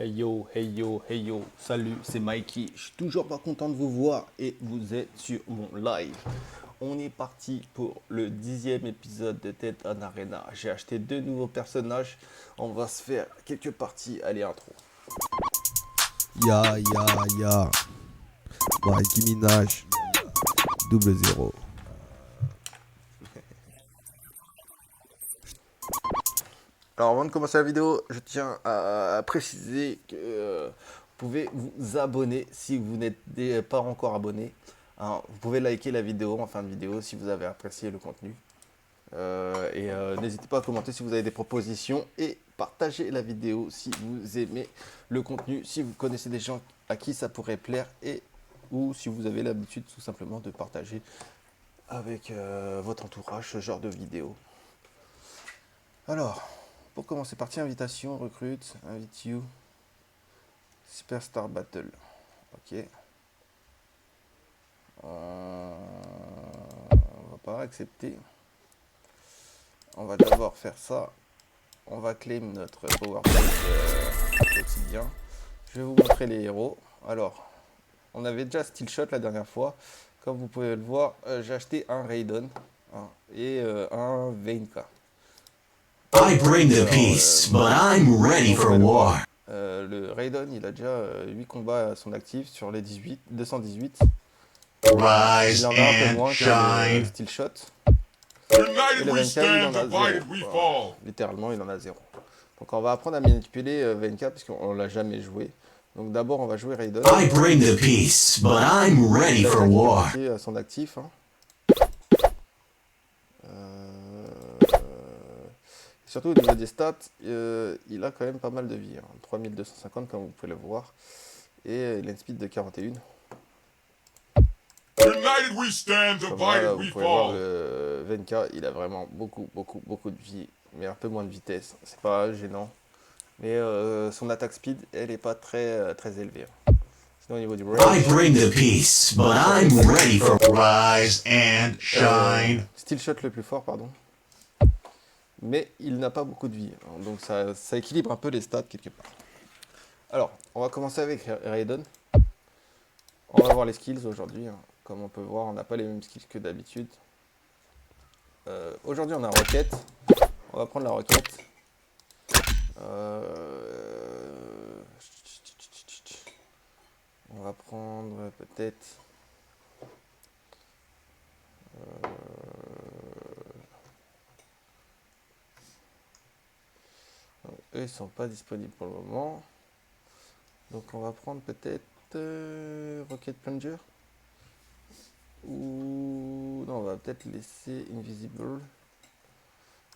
Hey yo, hey yo, salut, c'est Mikey. Je suis toujours pas content de vous voir et vous êtes sur mon live. On est parti pour le 10e épisode de Dead on Arena. J'ai acheté 2 nouveaux personnages. On va se faire quelques parties. Allez, intro. Ya, ya, ya. Nicki Minaj. 0-0. Alors avant de commencer la vidéo, je tiens à préciser que vous pouvez vous abonner si vous n'êtes pas encore abonné. Hein, vous pouvez liker la vidéo en fin de vidéo si vous avez apprécié le contenu. N'hésitez pas à commenter si vous avez des propositions et partagez la vidéo si vous aimez le contenu, si vous connaissez des gens à qui ça pourrait plaire et ou si vous avez l'habitude tout simplement de partager avec votre entourage ce genre de vidéo. Alors, pour commencer, partie invitation, recrute, invite you, Superstar Battle. Ok. On va pas accepter. On va d'abord faire ça. On va claim notre PowerPoint quotidien. Je vais vous montrer les héros. Alors, on avait déjà Steel Shot la dernière fois. Comme vous pouvez le voir, j'ai acheté un Raiden et un Veinka. I bring the peace, but I'm ready for war. Le Raiden, il a déjà 8 combats à son actif sur les 218. Rise Il en a un peu and moins que le shine. Steel Shot. Et United le we Venka, il en stand, a 0. divided we fall. Littéralement, il en a 0. Donc on va apprendre à manipuler Venka puisqu'on l'a jamais joué. Donc d'abord, on va jouer Raiden. I bring the peace, but I'm ready Il a for déjà war. capacité à son actif. Surtout au niveau des stats, il a quand même pas mal de vie. 3250 comme vous pouvez le voir. Et il a une speed de 41. United we stand, Comme là, divided vous we pouvez voir fall. le Venka, il a vraiment beaucoup de vie, mais un peu moins de vitesse. C'est pas gênant. Mais son attaque speed, elle est pas très élevée. Sinon au niveau du I range, bring the peace, but I'm ready for rise and shine. steel shot le plus fort, pardon. Mais il n'a pas beaucoup de vie, hein, donc ça équilibre un peu les stats quelque part. Alors, on va commencer avec Raiden. On va voir les skills aujourd'hui. Hein. Comme on peut voir, on n'a pas les mêmes skills que d'habitude. Aujourd'hui, on a Rocket. On va prendre la Rocket. On va prendre peut-être... eux, ils sont pas disponibles pour le moment. Donc on va prendre peut-être Rocket Plunger. Ou... non, on va peut-être laisser Invisible.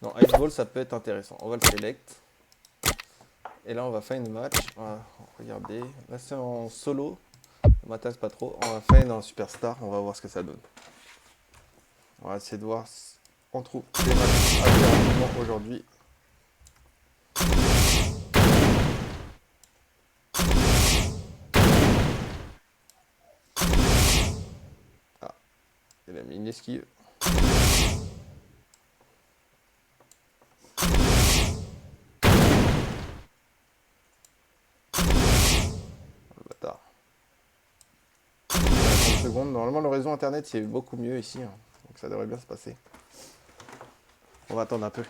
Non, Ice Ball, ça peut être intéressant. On va le select. Et là, on va faire une match. Voilà, regardez. Là, c'est en solo. Ça m'intéresse pas trop. On va faire en Superstar. On va voir ce que ça donne. On va essayer de voir si on trouve des matchs assez rapidement aujourd'hui. Ah, il a mis une esquive. Bâtard. 30 secondes. Normalement, le réseau internet, c'est beaucoup mieux ici. Hein. Donc ça devrait bien se passer. On va attendre un peu.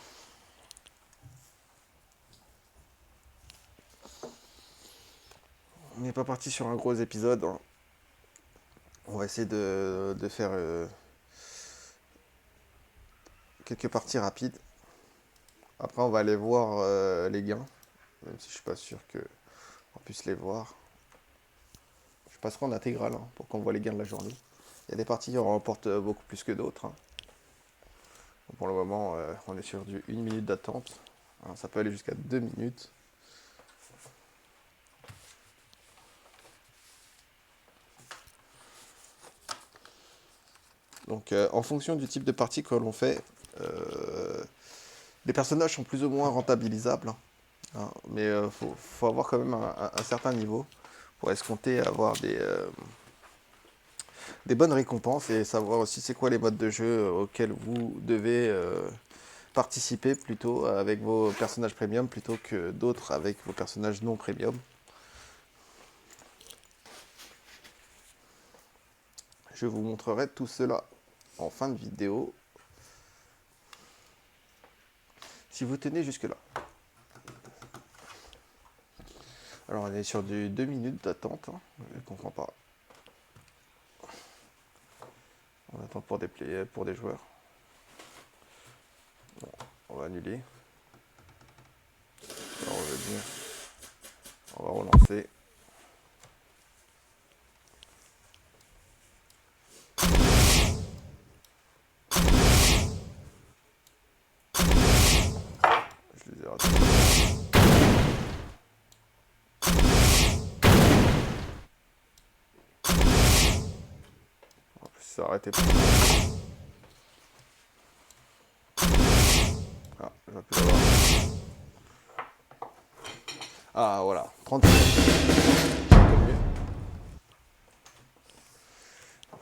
On n'est pas parti sur un gros épisode. Hein. On va essayer de faire quelques parties rapides. Après, on va aller voir les gains. Même si je suis pas sûr qu'on puisse les voir. Je passerai en intégrale hein, pour qu'on voit les gains de la journée. Il y a des parties qui en remportent beaucoup plus que d'autres. Hein. Pour le moment, on est sur du 1 minute d'attente. Hein, ça peut aller jusqu'à 2 minutes. Donc, en fonction du type de partie que l'on fait, les personnages sont plus ou moins rentabilisables. Hein, mais il faut avoir quand même un certain niveau pour escompter avoir des bonnes récompenses et savoir aussi c'est quoi les modes de jeu auxquels vous devez participer plutôt avec vos personnages premium plutôt que d'autres avec vos personnages non premium. Je vous montrerai tout cela en fin de vidéo. Si vous tenez jusque là. Alors on est sur du 2 minutes d'attente. Hein. Je ne comprends pas. On attend pour des joueurs. Bon, on va annuler. On va revenir. On va relancer. Je les ai ratés. En plus, ça a arrêté. Ah, j'aurais pu l'avoir. Ah, voilà. 30 secondes.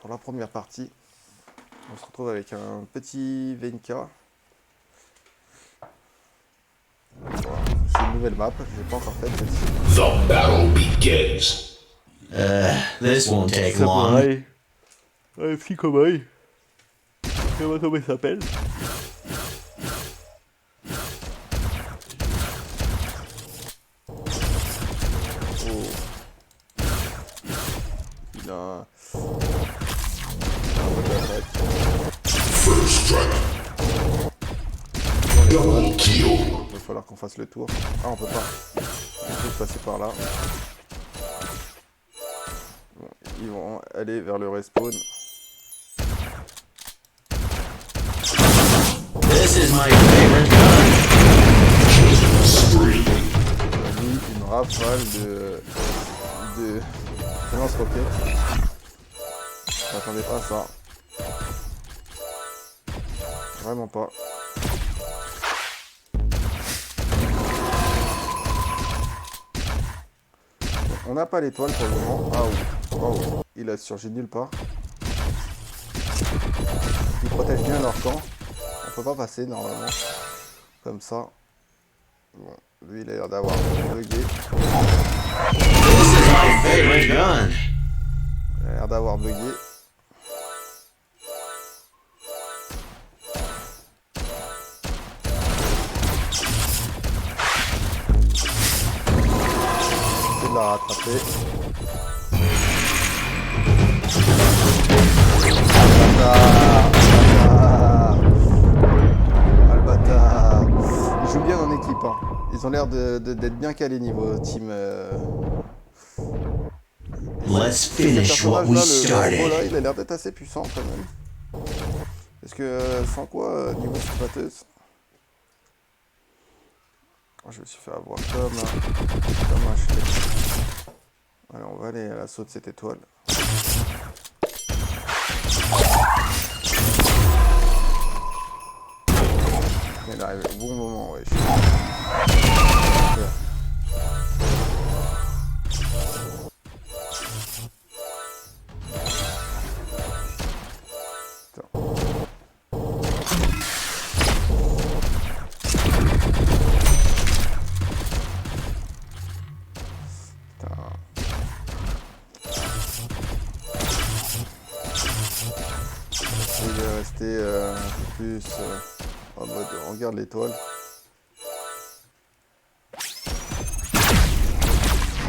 Pour la première partie, on se retrouve avec un petit VNK. Voilà. C'est une nouvelle map, je l'ai pas encore faite celle-ci. The battle begins. This won't take long. Un petit cobaye. Je sais pas comment il s'appelle. Oh. Il a un mode d'attaque. First strike. Double kill. Il va falloir qu'on fasse le tour. Ah, on peut pas. On peut passer par là. Bon, ils vont aller vers le respawn. This is my favorite gun. Spree. On a mis une rafale de lance-roquettes. Je m'attendais pas à ça. Vraiment pas. On n'a pas l'étoile pour le moment. Ah oui. Oh, il a surgi nulle part. Ils protègent bien leur camp. On peut pas passer normalement. Comme ça. Bon, lui il a l'air d'avoir bugué. This is my favorite gun. Il a l'air d'avoir bugué. J'essaie de la rattraper. Ah le bâtard. Ils jouent bien en équipe. Hein. Ils ont l'air d'être bien calés niveau team. Let's Ce finish what we personnage-là, le started. là, il a l'air d'être assez puissant quand même. Parce que sans quoi, niveau spatteuse. Je me suis fait avoir comme un chien. Allez, on va aller à l'assaut de cette étoile. Il arrive au bon moment, ouais. Je vais rester un peu plus en mode on regarde l'étoile.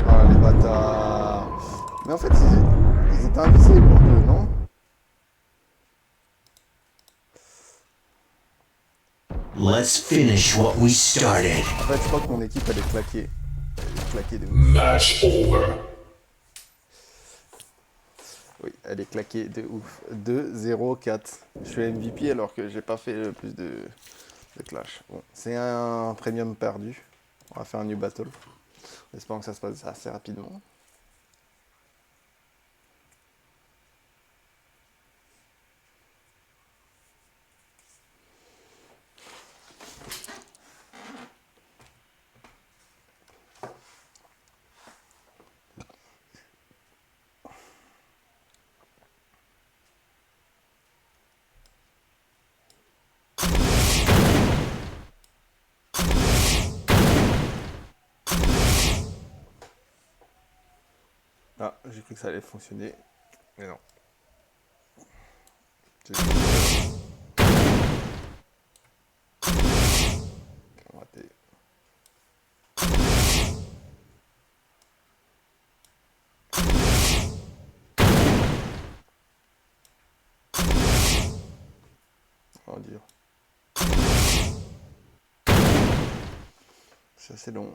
Ah les bâtards. Mais en fait ils étaient invisibles un peu, non? Let's finish what we started. En fait je crois que mon équipe elle est claquée. Elle est claquée de ouf. Match over. Oui, elle est claquée de ouf. 2-0-4. Je suis MVP alors que j'ai pas fait le plus de clash. Bon, c'est un premium perdu. On va faire un new battle. En espérant que ça se passe assez rapidement. Ah, j'ai cru que ça allait fonctionner, mais non. C'est raté. On va dire. C'est assez long.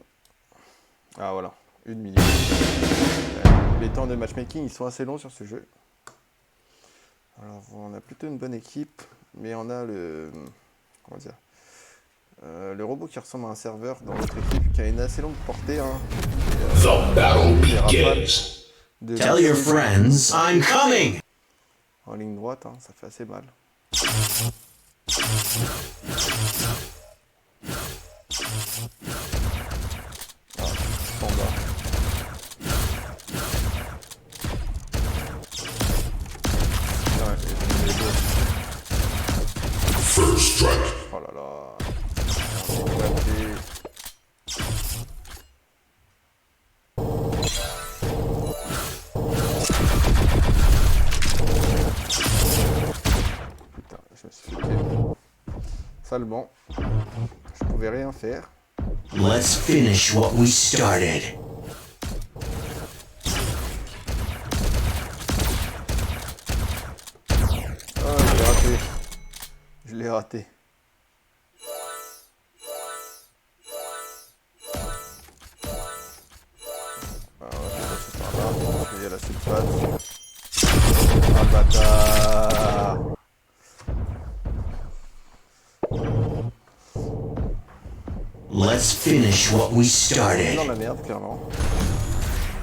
Ah voilà, 1 minute. Les temps de matchmaking, ils sont assez longs sur ce jeu. Alors, on a plutôt une bonne équipe, mais on a le... Comment dire, le robot qui ressemble à un serveur dans l'autre équipe, qui a une assez longue portée. Hein. The battle Les rafales begins. de Tell your missiles friends I'm coming. en ligne droite, hein, ça fait assez mal. Ah, en bas. Ouais, les deux. First strike. Oh là là. On s'est éclaté. Putain, je me suis fait kill. Salement. Je pouvais rien faire. Let's finish what we started. Ah, je l'ai raté. Je l'ai raté. Ah ouais, je vais passer par là. Je vais y aller à la sulfate. Ah, bâtard. Let's finish what we Dans started. la merde, clairement.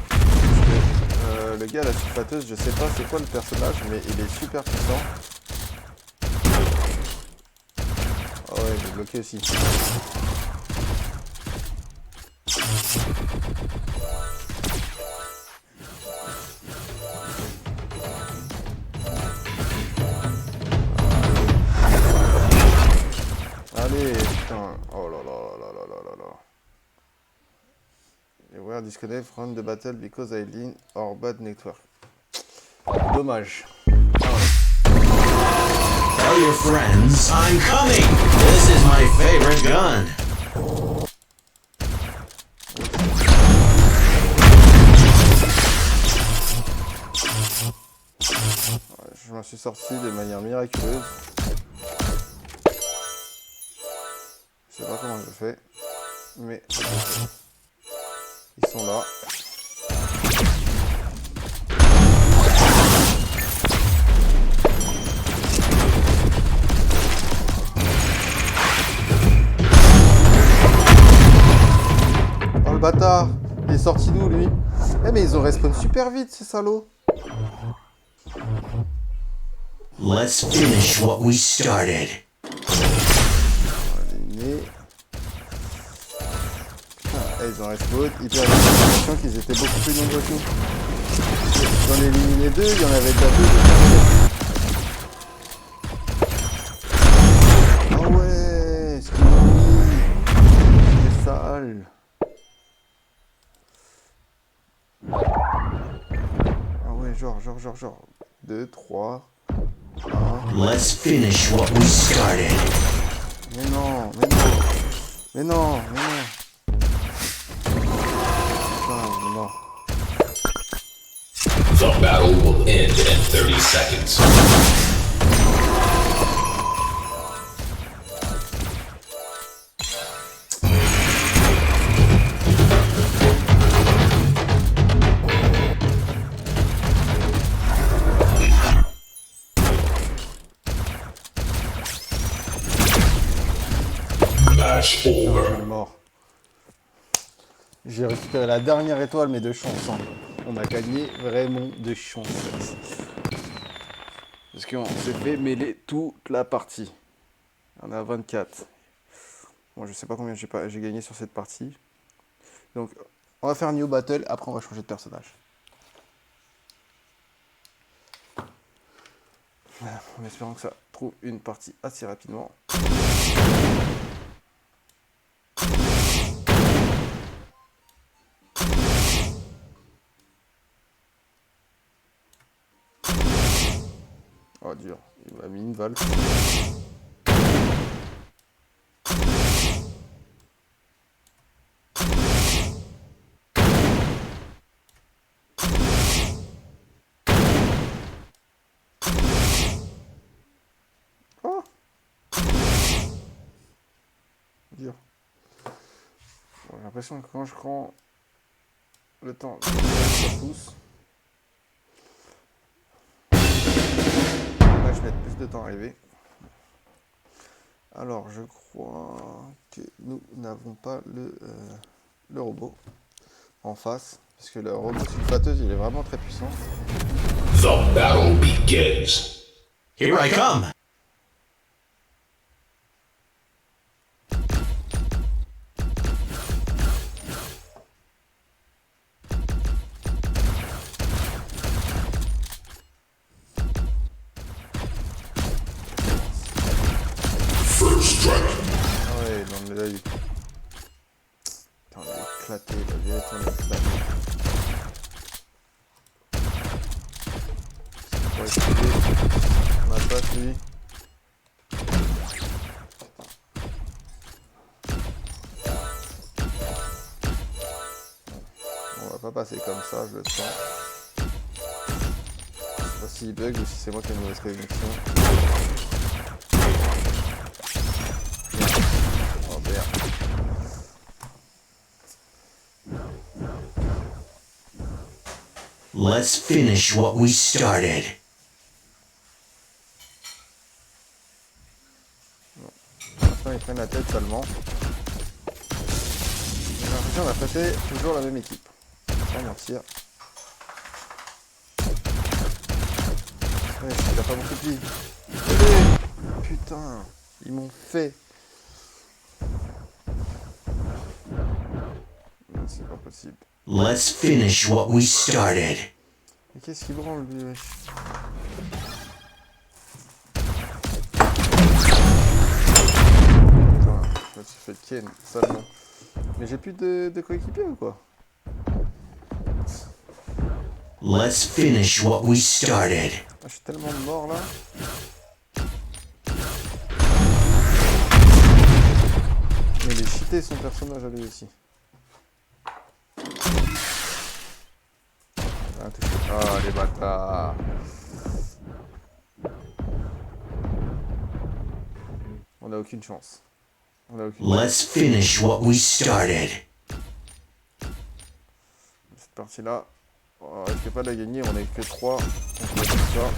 Parce que, le gars à la sulfateuse, je sais pas c'est quoi le personnage, mais il est super puissant. Ah ouais, j'ai bloqué aussi. Allez, putain. Oh là là là là là là là. You were disconnected from the battle because I lean or bad network. Dommage. Tell your friends I'm coming. This is my favorite gun. Je m'en suis sorti de manière miraculeuse. Je sais pas comment je fais, mais je le fais. Ils sont là. Oh le bâtard! Il est sorti d'où lui? Eh mais ils ont respawn super vite ces salauds! Let's finish what we started. Éliminé. Putain, ils ont respawn. Ils perdent l'impression qu'ils étaient beaucoup plus nombreux que nous. J'en ai éliminé deux, il y en avait déjà deux. Ah ouais, ce qu'il m'a mis. C'est sale. Ah ouais, genre. 2, 3, 1. Let's finish what we started. Mais non. Putain, non. The battle will end in 30 seconds. Match Je over. suis mort. J'ai récupéré la dernière étoile, mais de chance. Hein. On a gagné vraiment de chance. Parce qu'on s'est fait mêler toute la partie. On a 24. Bon, je sais pas combien j'ai gagné sur cette partie. Donc, on va faire un new battle. Après, on va changer de personnage. Voilà, en espérant que ça trouve une partie assez rapidement. Oh, dur. Il m'a mis une valve. Oh! Dur. Bon, j'ai l'impression que quand je prends le temps de faire tous, les matchs mettent plus de temps à arriver. Alors, je crois que nous n'avons pas le robot en face, parce que le robot sulfateuse, il est vraiment très puissant. The battle begins. Here I come. First strike. Ah ouais, non mais là, il... Putain, on est éclaté, la vérité, on est éclaté. Pour essayer, on a pas lui. On va pas passer comme ça, je le sens. Je sais pas s'il bug ou si c'est moi qui ai une mauvaise connexion. Oh merde. Let's finish what we started. Pour l'instant, ils prennent la tête seulement. J'ai l'impression qu'on a prêté toujours la même équipe. Sans mentir. Ouais, il a pas beaucoup de vie. Allez. Putain, ils m'ont fait. Non, c'est pas possible. Let's finish what we started. Mais qu'est-ce qu'il branle lui, wesh? Putain, je me suis fait ken seulement. Mais j'ai plus de coéquipiers ou quoi? Let's finish what we started. Ah, je suis tellement mort là. Mais il est cheaté son personnage à lui aussi. Ah, oh les bâtards. On a aucune chance. On a aucune chance. Let's finish what we started. Cette partie là, on risque pas de la gagner, on est que 3. On peut faire ça.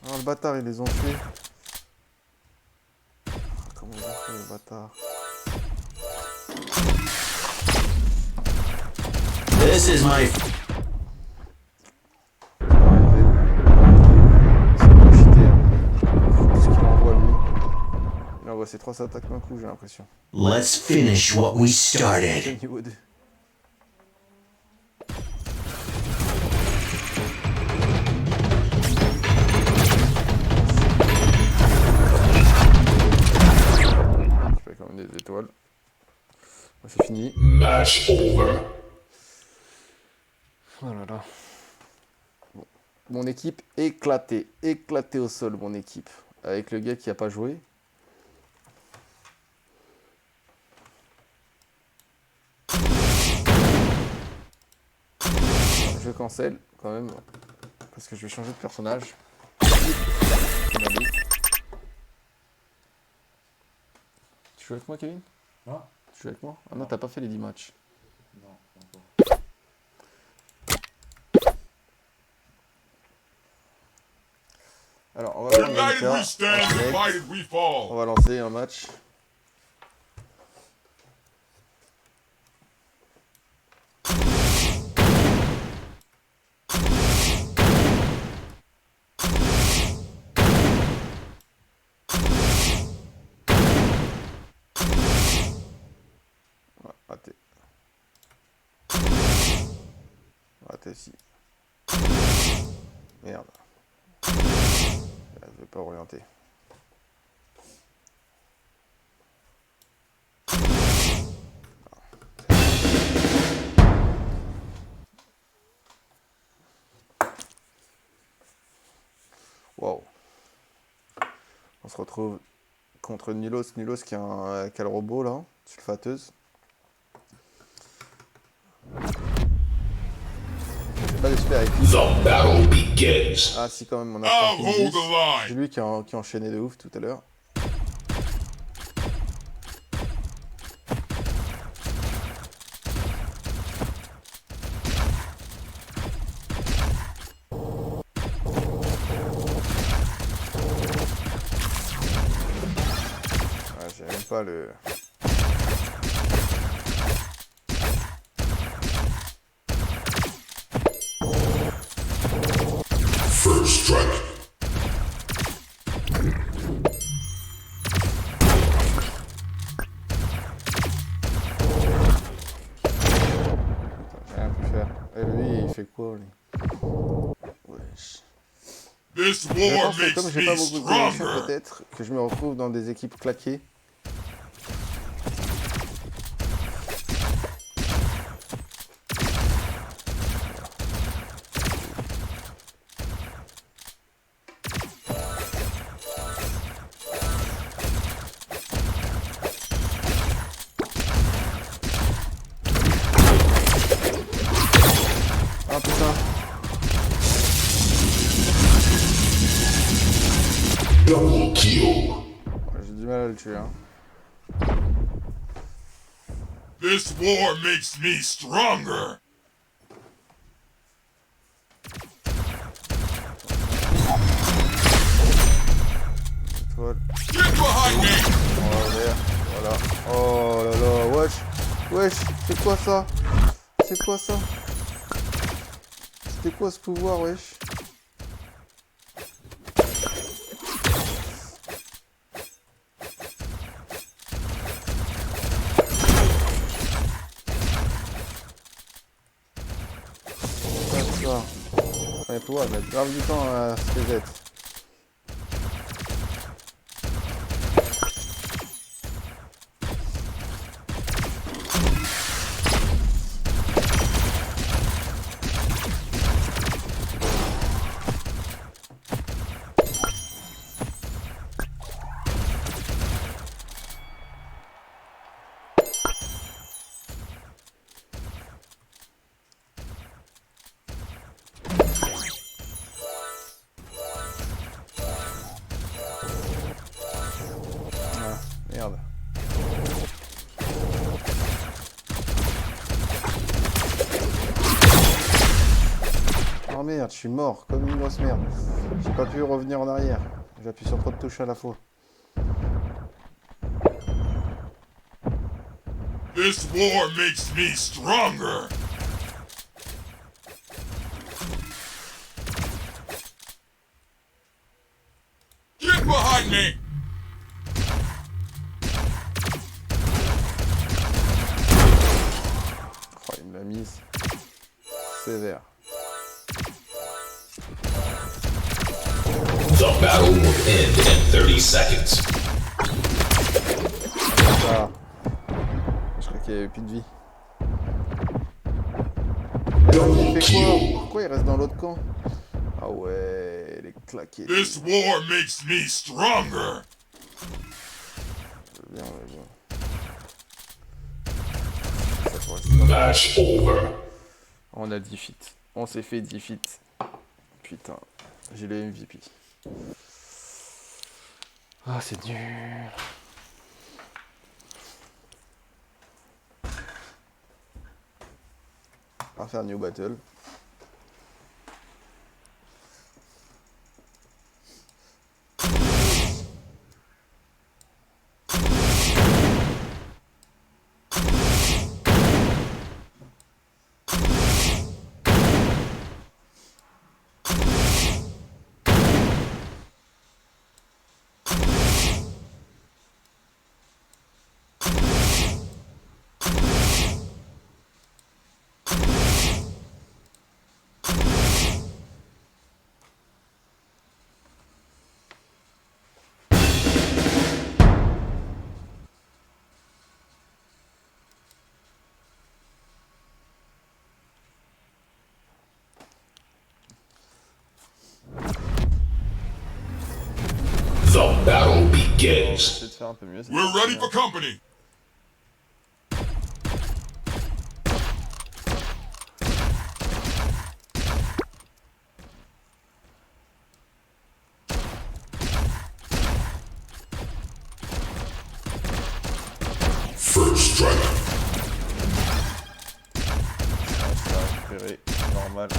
Oh le bâtard, ils les ont tués. Oh, comment ils ont fait les bâtards? This is my... Il envoie ses 3 attaques d'un coup, j'ai l'impression. Let's finish what we C'est started. niveau 2. Je fais quand même des étoiles. C'est fini. Match over. Oh là là. Bon. Mon équipe éclatée. Éclatée au sol, mon équipe. Avec le gars qui a pas joué. Je cancel quand même. Parce que je vais changer de personnage. Tu joues avec moi, Kevin? Non. Tu joues avec moi? Ah non, t'as pas fait les 10 matchs. Non, pas encore. Alors, on va prendre United Monica we stand, en select. divided we fall. On va lancer un match. Ouais, raté. Raté aussi. Merde. Je vais pas orienter. Wow. On se retrouve contre Nulos. Nulos qui a le robot là, sulfateuse. J'ai pas d'espère avec lui. The battle begins. Ah si quand même, on a I'll Franklin hold 10. the line. C'est lui qui a enchaîné de ouf tout à l'heure. Ah, j'ai même pas le... First strike. J'ai rien pu faire. Et lui, il fait quoi lui? Wesh. This Je war pense que makes comme j'ai me pas beaucoup de connexion, stronger. peut-être que je me retrouve dans des équipes claquées. Ah putain. Double kill. J'ai du mal à le tuer. Hein. This war makes me stronger. Étoile. Get behind me. Oh vert. Voilà. Oh là là. Wesh. Wesh. C'est quoi ça? C'est quoi ça? C'était quoi ce pouvoir, wesh? Ça. Ouais, toi, mettre grave du temps à ce que j'être. Merde. Oh merde, je suis mort comme une grosse merde. J'ai pas pu revenir en arrière. J'appuie sur trop de touches à la fois. This war makes me stronger. Get behind me. Oh, il me l'a mise. Sévère. The battle will end in 30 seconds. Ah. Je crois qu'il y avait plus de vie. Double Il fait quoi? kill. Pourquoi il reste dans l'autre camp? Ah ouais, il est claqué. This war makes me stronger. Bien, bien. Ça pourrait se- Match over. On a 10 feats. On s'est fait 10 feats. Putain, j'ai le MVP. Ah, c'est dur. On va faire New Battle. begins. Essayer de faire un peu mieux. We're ready for company. First strike. Je vais récupérer. Normal.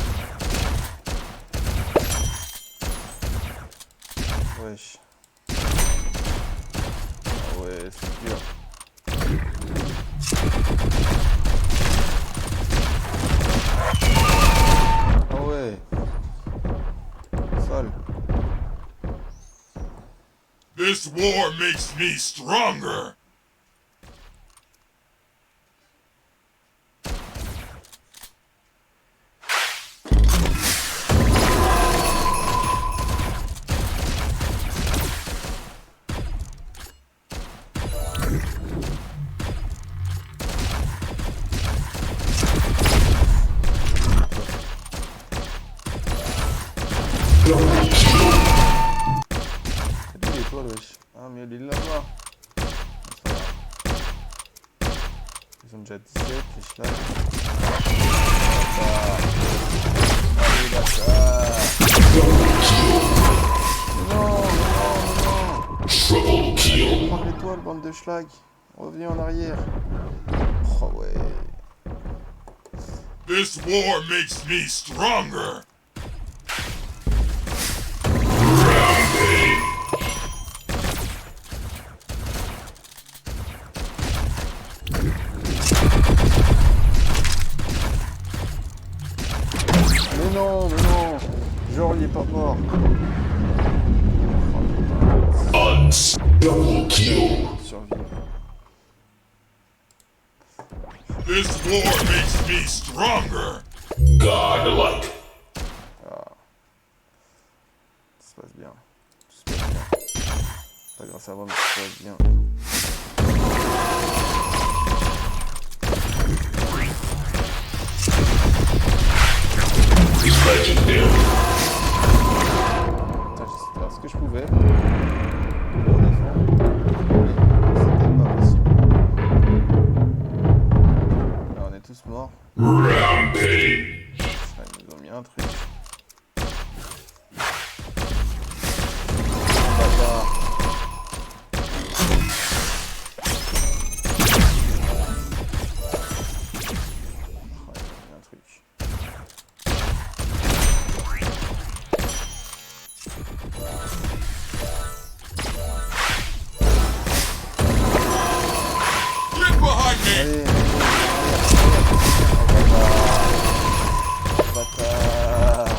Wesh. Ah ouais, c'est dur. Ah ouais. Sale. This war makes me stronger. C'est des étoiles, wesh. Ah, mais il est là-bas. C'est pas grave. Ils ont déjà 17, les schlags. Allez, bâtard. Non, non. Triple kill. Prends l'étoile, bande de schlag. Revenez en arrière. Oh ouais. This war makes me stronger. Mais non, mais non. Genre, il est pas mort. Double kill. Survivre. This war makes me stronger. Godlike. Ça se passe bien. Tout se passe bien. Pas grâce à moi, mais ça se passe bien. Legendary. Putain, j'essaie de faire ce que je pouvais. Pour défendre. C'était pas possible. Là, on est tous morts. Rampage. Là, ils nous ont mis un truc. Bâtard. Oh, ils ont mis un truc. Get behind me. Allez, oh, bâtard. Bâtard.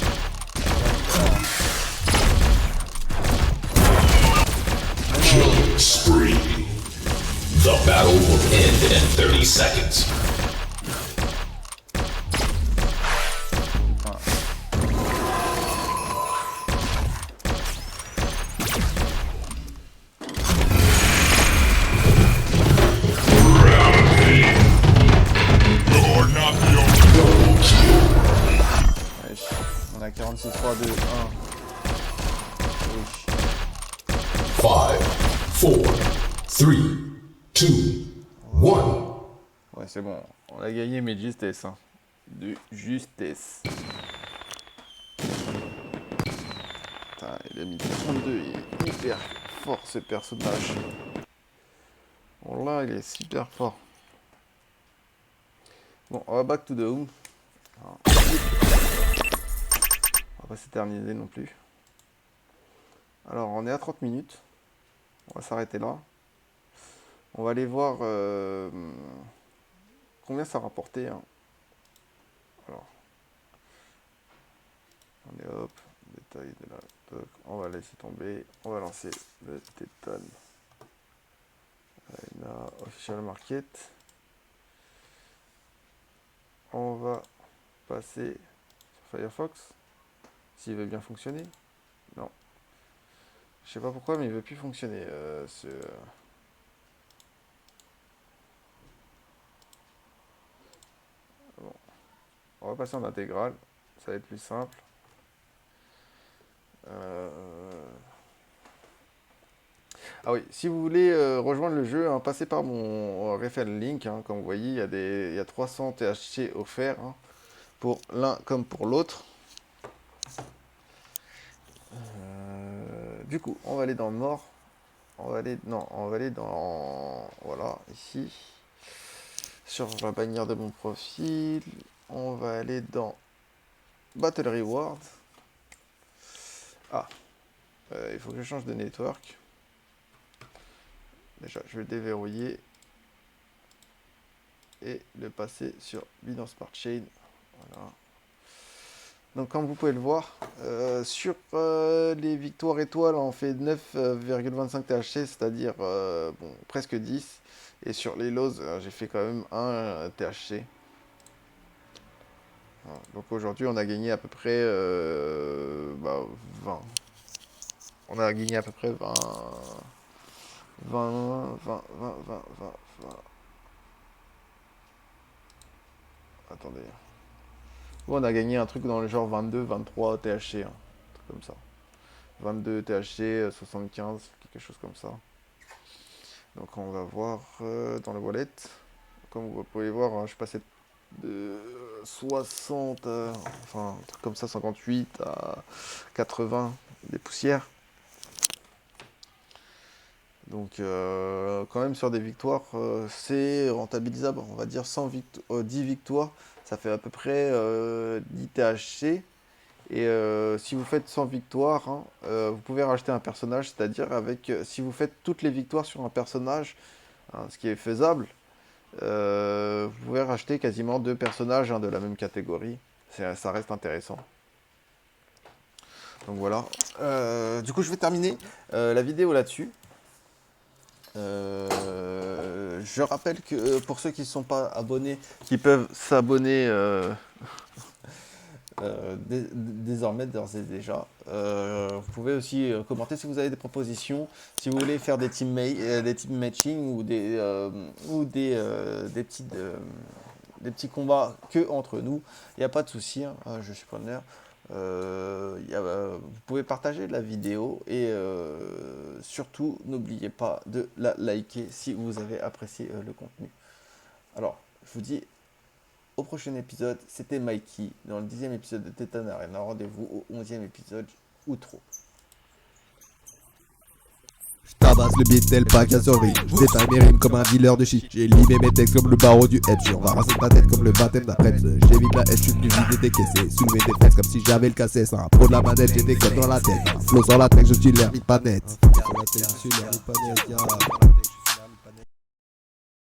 Killing spree. The battle will end in 30 seconds. You're not the only. Wesh, on a 46, 3, 2, 1. Wesh. 5, 4, 3, 2, 1. Ouais, c'est bon. On a gagné, mais de justesse. Hein. De justesse. Putain, il a mis 32. Il est hyper fort, ce personnage. Bon, là, il est super fort. Bon, on va back to the home. Alors, on va pas s'éterniser non plus. Alors, on est à 30 minutes. On va s'arrêter là. On va aller voir combien ça rapportait. Hein. Alors, on est hop, détail de la doc. On va laisser tomber. On va lancer le Téton. Là, Official Market. On va passer sur Firefox. S'il veut bien fonctionner. Non. Je sais pas pourquoi, mais il veut plus fonctionner. Bon. On va passer en intégrale. Ça va être plus simple. Ah oui, si vous voulez rejoindre le jeu, hein, passez par mon referral link. Hein, comme vous voyez, il y a 300 THC offerts hein, pour l'un comme pour l'autre. Du coup, on va aller dans mort. On va aller dans voilà ici sur la bannière de mon profil. On va aller dans Battle Reward. Ah, il faut que je change de network. Déjà, je vais le déverrouiller et le passer sur Binance Smart Chain. Voilà. Donc, comme vous pouvez le voir, sur les victoires étoiles, on fait 9,25 THC, c'est-à-dire bon, presque 10. Et sur les lows, j'ai fait quand même 1 THC. Voilà. Donc aujourd'hui, on a gagné à peu près 20. On a gagné à peu près 20. Attendez. On a gagné un truc dans le genre 22, 23 THC, hein, un truc comme ça. 22 THC, 75, quelque chose comme ça. Donc on va voir dans le wallet. Comme vous pouvez voir, hein, je suis passé de 60, enfin un truc comme ça, 58 à 80 des poussières. Donc quand même sur des victoires, c'est rentabilisable. On va dire 10 victoires, ça fait à peu près 10 THC. Et si vous faites 100 victoires, hein, vous pouvez racheter un personnage, c'est-à-dire avec si vous faites toutes les victoires sur un personnage, hein, ce qui est faisable, vous pouvez racheter quasiment 2 personnages hein, de la même catégorie. Ça reste intéressant. Donc voilà. Du coup, je vais terminer la vidéo là-dessus. Je rappelle que pour ceux qui ne sont pas abonnés, qui peuvent s'abonner désormais d'ores et déjà. Vous pouvez aussi commenter si vous avez des propositions, si vous voulez faire des team matching ou des petits combats que entre nous. Il n'y a pas de souci, hein, je suis preneur. Vous pouvez partager la vidéo et surtout n'oubliez pas de la liker si vous avez apprécié le contenu. Alors, je vous dis au prochain épisode. C'était Mikey dans le 10e épisode de Tetan Arena. Rendez-vous au 11e épisode Outro. Tabasse le beat tel pas qu'à survie. J'détaille mes rimes comme un dealer de shit. J'ai limé mes textes comme le barreau du hedge. On va raser ta tête comme le baptême d'après. J'évite la haine, j'suis venu vider tes caissés. Soulever des fesses comme si j'avais le cassette. Un pro de la manette, j'ai des codes dans la tête. Un flow sur la tête, je suis l'air pas net. Sur la tête, je suis l'air pas net.